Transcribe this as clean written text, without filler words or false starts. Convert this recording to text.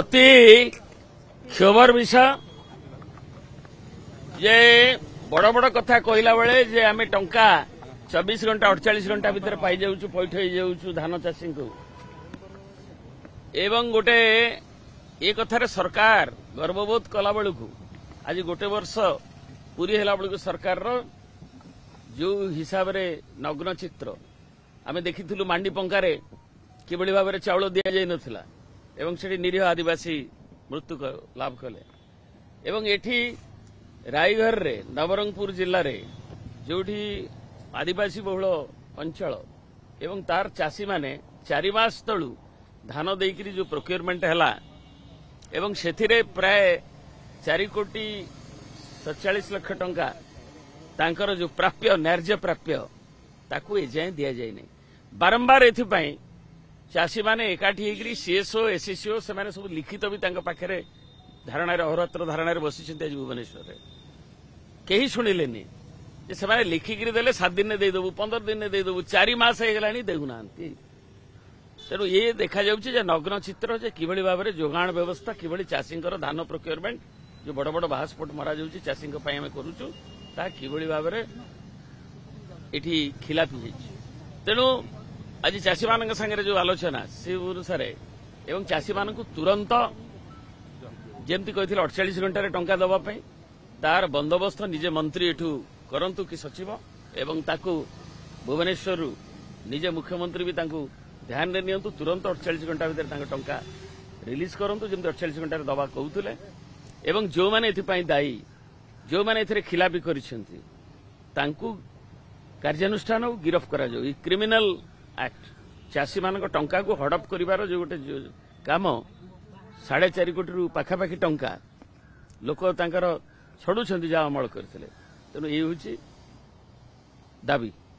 ଅତି କ୍ଷୋଭର ବିଷୟ ଯେ ବଡ଼ ବଡ଼ କଥା କହିଲା ବେଳେ ଯେ ଆମେ ଟଙ୍କା 24 ଘଣ୍ଟା 48 ଘଣ୍ଟା ଭିତରେ ପାଇଯାଉଛୁ ପଇଠ ହେଇଯାଉଛୁ ଧାନ ଚାଷୀଙ୍କୁ ଏବଂ ଗୋଟେ ଏ କଥାରେ ସରକାର ଗର୍ବବୋଧ କଲା ବେଳକୁ ଆଜି ଗୋଟେ ବର୍ଷ ପୁରୀ ହେଲା ବେଳକୁ ସରକାରର ଯେଉଁ ହିସାବରେ ନଗ୍ନ ଚିତ୍ର ଆମେ ଦେଖିଥିଲୁ ମାଣ୍ଡି ପଙ୍କାରେ କିଭଳି ଭାବରେ ଚାଉଳ ଦିଆଯାଇ ନଥିଲା ଏବଂ ସେଠି ନିରୀହ ଆଦିବାସୀ ମୃତ୍ୟୁ ଲାଭ କଲେ ଏବଂ ଏଠି ରାଇଘରରେ ନବରଙ୍ଗପୁର ଜିଲ୍ଲାରେ ଯେଉଁଠି ଆଦିବାସୀ ବହୁଳ ଅଞ୍ଚଳ ଏବଂ ତାର ଚାଷୀମାନେ 4 ମାସ ତଳୁ ଧାନ ଦେଇକରି ଯେଉଁ ପ୍ରୋକ୍ୟୁରମେଣ୍ଟ ହେଲା ଏବଂ ସେଥିରେ ପ୍ରାୟ 4,47 ଲକ୍ଷ ଟଙ୍କା ତାଙ୍କର ଯେଉଁ ପ୍ରାପ୍ୟ ନ୍ୟାର୍ଯ୍ୟ ପ୍ରାପ୍ୟ ତାକୁ ଏଯାଏଁ ଦିଆଯାଇନାହିଁ। ବାରମ୍ବାର ଏଥିପାଇଁ ଚାଷୀମାନେ ଏକାଠି ହେଇକରି ସିଏସ୍ଓ ଏସ୍ସିଓ ସେମାନେ ସବୁ ଲିଖିତ ବି ତାଙ୍କ ପାଖରେ ଧାରଣାରେ ଅହରାତ୍ର ଧାରଣାରେ ବସିଛନ୍ତି ଆଜି ଭୁବନେଶ୍ୱରରେ କେହି ଶୁଣିଲେନି ଯେ ସେମାନେ ଲିଖିକିରି ଦେଲେ 7 ଦିନରେ ଦେଇଦେବୁ 15 ଦିନରେ ଦେଇଦେବୁ 4 ମାସ ହେଇଗଲାଣି ଦେଉନାହାନ୍ତି। ତେଣୁ ଏ ଦେଖାଯାଉଛି ଯେ ନଗ୍ନ ଚିତ୍ର ଯେ କିଭଳି ଭାବରେ ଯୋଗାଣ ବ୍ୟବସ୍ଥା କିଭଳି ଚାଷୀଙ୍କର ଧାନ ପ୍ରୋକ୍ୟୁରମେଣ୍ଟ ଯେଉଁ ବଡ଼ ବଡ଼ ବାହାସ୍ପୋଟ ମରାଯାଉଛି ଚାଷୀଙ୍କ ପାଇଁ ଆମେ କରୁଛୁ ତାହା କିଭଳି ଭାବରେ ଏଠି ଖିଲାପି ହେଇଛି। ତେଣୁ ଆଜି ଚାଷୀମାନଙ୍କ ସାଙ୍ଗରେ ଯେଉଁ ଆଲୋଚନା ସେ ଅନୁସାରେ ଏବଂ ଚାଷୀମାନଙ୍କୁ ତୁରନ୍ତ ଯେମିତି କହିଥିଲେ 48 ଘଣ୍ଟାରେ ଟଙ୍କା ଦେବା ପାଇଁ ତାର ବନ୍ଦୋବସ୍ତ ନିଜେ ମନ୍ତ୍ରୀ ଏଠୁ କରନ୍ତୁ କି ସଚିବ ଏବଂ ତାକୁ ଭୁବନେଶ୍ୱରରୁ ନିଜେ ମୁଖ୍ୟମନ୍ତ୍ରୀ ବି ତାଙ୍କୁ ଧ୍ୟାନରେ ନିଅନ୍ତୁ ତୁରନ୍ତ 48 ଘଣ୍ଟା ଭିତରେ ତାଙ୍କ ଟଙ୍କା ରିଲିଜ୍ କରନ୍ତୁ ଯେମିତି 48 ଘଣ୍ଟାରେ ଦେବା କହୁଥିଲେ ଏବଂ ଯେଉଁମାନେ ଏଥିପାଇଁ ଦାୟୀ ଯେଉଁମାନେ ଏଥିରେ ଖିଲାପି କରିଛନ୍ତି ତାଙ୍କୁ କାର୍ଯ୍ୟାନୁଷ୍ଠାନ ଗିରଫ କରାଯାଉ। ଏହି କ୍ରିମିନାଲ ଆକ୍ଟ ଚାଷୀମାନଙ୍କ ଟଙ୍କାକୁ ହଡପ କରିବାର ଯେଉଁ ଗୋଟେ କାମ 4.5 କୋଟିରୁ ପାଖାପାଖି ଟଙ୍କା ଲୋକ ତାଙ୍କର ଛଡୁଛନ୍ତି ଯାହା ଅମଳ କରିଥିଲେ। ତେଣୁ ଏ ହେଉଛି ଦାବି।